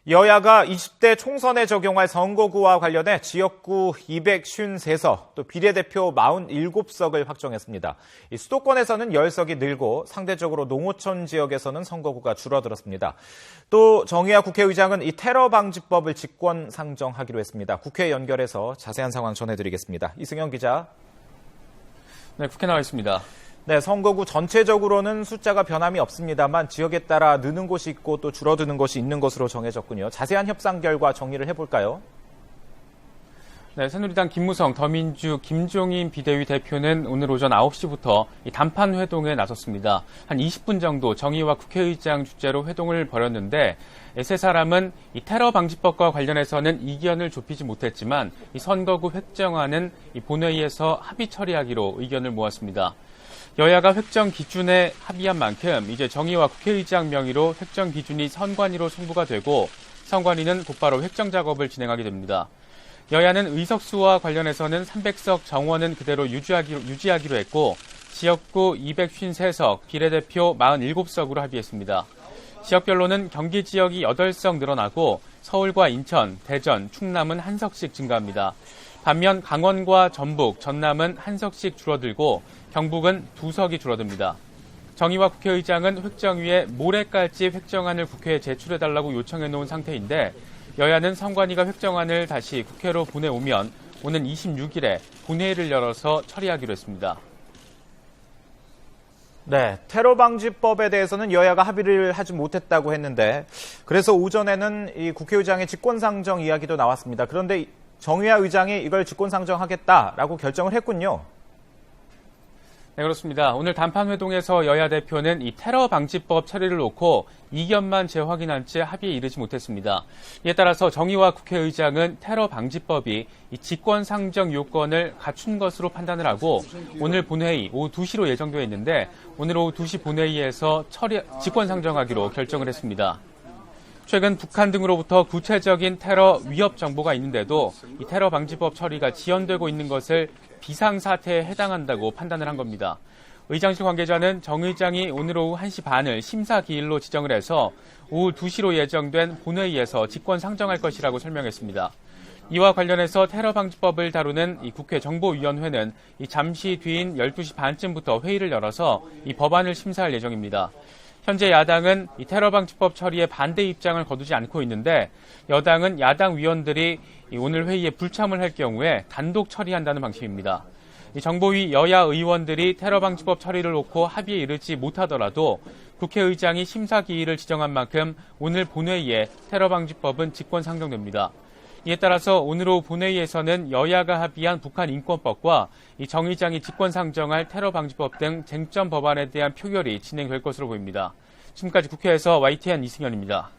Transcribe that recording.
여야가 20대 총선에 적용할 선거구와 관련해 지역구 253석, 또 비례대표 47석을 확정했습니다. 수도권에서는 10석이 늘고 상대적으로 농어촌 지역에서는 선거구가 줄어들었습니다. 또 정의화 국회의장은 이 테러 방지법을 직권 상정하기로 했습니다. 국회 연결해서 자세한 상황 전해드리겠습니다. 이승현 기자. 네, 국회 나와 있습니다. 네, 선거구 전체적으로는 숫자가 변함이 없습니다만 지역에 따라 느는 곳이 있고 또 줄어드는 곳이 있는 것으로 정해졌군요. 자세한 협상 결과 정리를 해볼까요? 네, 새누리당 김무성, 더민주 김종인 비대위 대표는 오늘 오전 9시부터 단판 회동에 나섰습니다. 한 20분 정도 정의와 국회의장 주재로 회동을 벌였는데 세 사람은 이 테러 방지법과 관련해서는 이견을 좁히지 못했지만 이 선거구 획정안은 이 본회의에서 합의 처리하기로 의견을 모았습니다. 여야가 획정 기준에 합의한 만큼 이제 정의와 국회의장 명의로 획정 기준이 선관위로 송부가 되고 선관위는 곧바로 획정 작업을 진행하게 됩니다. 여야는 의석수와 관련해서는 300석 정원은 그대로 유지하기로 했고 지역구 253석, 비례대표 47석으로 합의했습니다. 지역별로는 경기 지역이 8석 늘어나고 서울과 인천, 대전, 충남은 1석씩 증가합니다. 반면 강원과 전북, 전남은 1석씩 줄어들고 경북은 2석이 줄어듭니다. 정의와 국회의장은 획정위에 모레까지 획정안을 국회에 제출해달라고 요청해놓은 상태인데 여야는 선관위가 획정안을 다시 국회로 보내오면 오는 26일에 본회의를 열어서 처리하기로 했습니다. 네, 테러 방지법에 대해서는 여야가 합의를 하지 못했다고 했는데 그래서 오전에는 이 국회의장의 직권상정 이야기도 나왔습니다. 그런데 정의화 의장이 이걸 직권상정하겠다라고 결정을 했군요. 네, 그렇습니다. 오늘 단판 회동에서 여야 대표는 이 테러 방지법 처리를 놓고 이견만 재확인한 채 합의에 이르지 못했습니다. 이에 따라서 정의와 국회의장은 테러 방지법이 이 직권 상정 요건을 갖춘 것으로 판단을 하고 오늘 본회의 오후 2시로 예정되어 있는데 오늘 오후 2시 본회의에서 직권 상정하기로 결정을 했습니다. 최근 북한 등으로부터 구체적인 테러 위협 정보가 있는데도 이 테러 방지법 처리가 지연되고 있는 것을 비상사태에 해당한다고 판단을 한 겁니다. 의장실 관계자는 정 의장이 오늘 오후 1시 반을 심사기일로 지정을 해서 오후 2시로 예정된 본회의에서 직권 상정할 것이라고 설명했습니다. 이와 관련해서 테러 방지법을 다루는 이 국회 정보위원회는 잠시 뒤인 12시 반쯤부터 회의를 열어서 이 법안을 심사할 예정입니다. 현재 야당은 이 테러 방지법 처리에 반대 입장을 거두지 않고 있는데 여당은 야당 위원들이 오늘 회의에 불참을 할 경우에 단독 처리한다는 방식입니다. 정보위 여야 의원들이 테러 방지법 처리를 놓고 합의에 이르지 못하더라도 국회의장이 심사기일을 지정한 만큼 오늘 본회의에 테러 방지법은 직권 상정됩니다. 이에 따라서 오늘 오후 본회의에서는 여야가 합의한 북한 인권법과 이 정 의장이 직권 상정할 테러 방지법 등 쟁점 법안에 대한 표결이 진행될 것으로 보입니다. 지금까지 국회에서 YTN 이승현입니다.